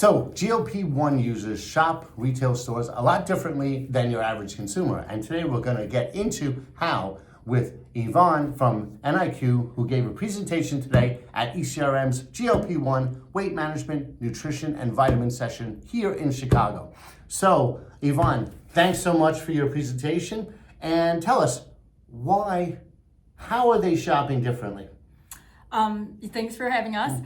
So GLP-1 users shop retail stores a lot differently than your average consumer. And today we're going to get into how with Yvonne from NIQ, who gave a presentation today at ECRM's GLP-1 weight management, nutrition, and vitamin session here in Chicago. So Yvonne, thanks so much for your presentation. And tell us how are they shopping differently? Thanks for having us.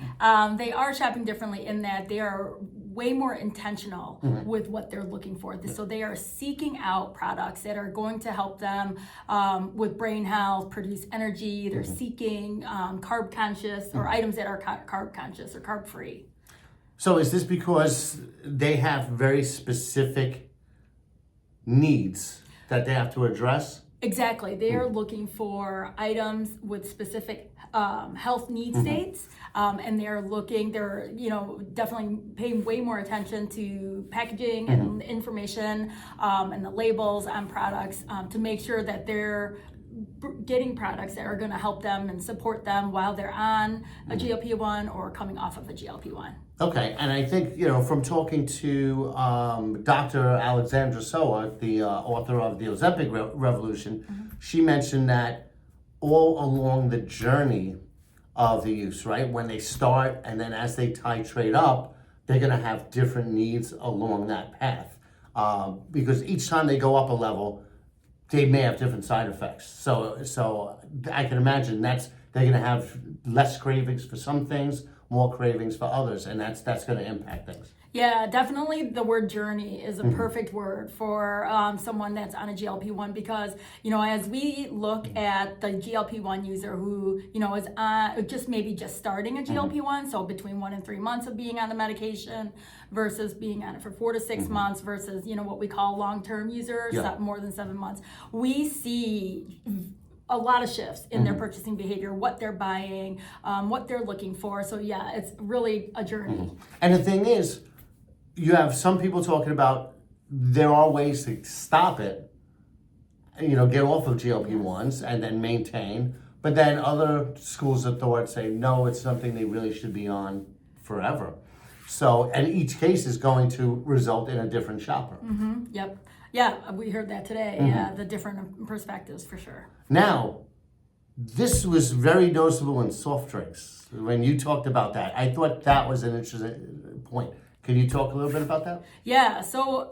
They are shopping differently in that they are way more intentional with what they're looking for. So they are seeking out products that are going to help them with brain health, produce energy. They're seeking carb conscious or items that are carb conscious or carb free. So is this because they have very specific needs that they have to address? Exactly. They are looking for items with specific health need states, and they're definitely paying way more attention to packaging and information and the labels on products to make sure that they're getting products that are going to help them and support them while they're on a GLP-1 or coming off of a GLP-1. Okay, and I think, from talking to Dr. Alexandra Soa, the author of the Ozempic Revolution, she mentioned that all along the journey of the use, right? When they start and then as they titrate up, they're going to have different needs along that path. Because each time they go up a level, they may have different side effects. So I can imagine they're going to have less cravings for some things, more cravings for others, and that's going to impact things. Yeah, definitely the word journey is a perfect word for someone that's on a GLP-1 because, as we look at the GLP-1 user who, is on just starting a GLP-1, so between 1 and 3 months of being on the medication versus being on it for 4 to 6 months versus, what we call long-term users, more than 7 months, we see a lot of shifts in their purchasing behavior, what they're buying, what they're looking for. So yeah, it's really a journey. And the thing is, you have some people talking about there are ways to stop it, get off of GLP-1s and then maintain. But then other schools of thought say, no, it's something they really should be on forever. So, and each case is going to result in a different shopper. Yep. Yeah, we heard that today. Yeah, the different perspectives for sure. Now, this was very noticeable in soft drinks. When you talked about that, I thought that was an interesting point. Can you talk a little bit about that? Yeah, so,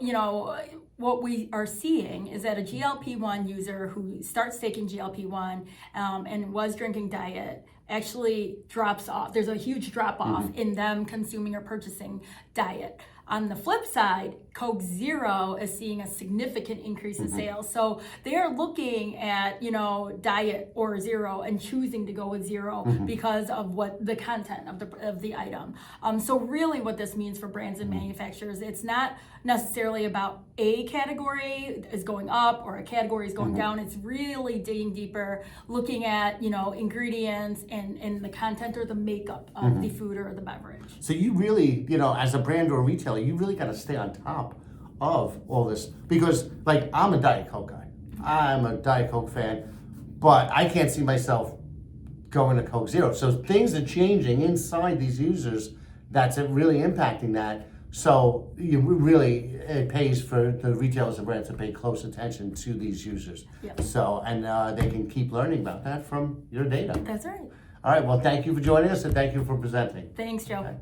what we are seeing is that a GLP-1 user who starts taking GLP-1 and was drinking diet actually drops off. There's a huge drop off in them consuming or purchasing diet. On the flip side, Coke Zero is seeing a significant increase in sales. So they are looking at, diet or zero and choosing to go with zero because of what the content of the item. So really what this means for brands and manufacturers, it's not necessarily about a category is going up or a category is going down. It's really digging deeper, looking at, ingredients and the content or the makeup of the food or the beverage. So you really, as a brand or a retailer, you really got to stay on top of all this because, I'm a Diet Coke guy. I'm a Diet Coke fan, but I can't see myself going to Coke Zero. So things are changing inside these users that's really impacting that. So it pays for the retailers and brands to pay close attention to these users. Yep. So, and they can keep learning about that from your data. That's right. All right, well, thank you for joining us and thank you for presenting. Thanks, Joe. Okay.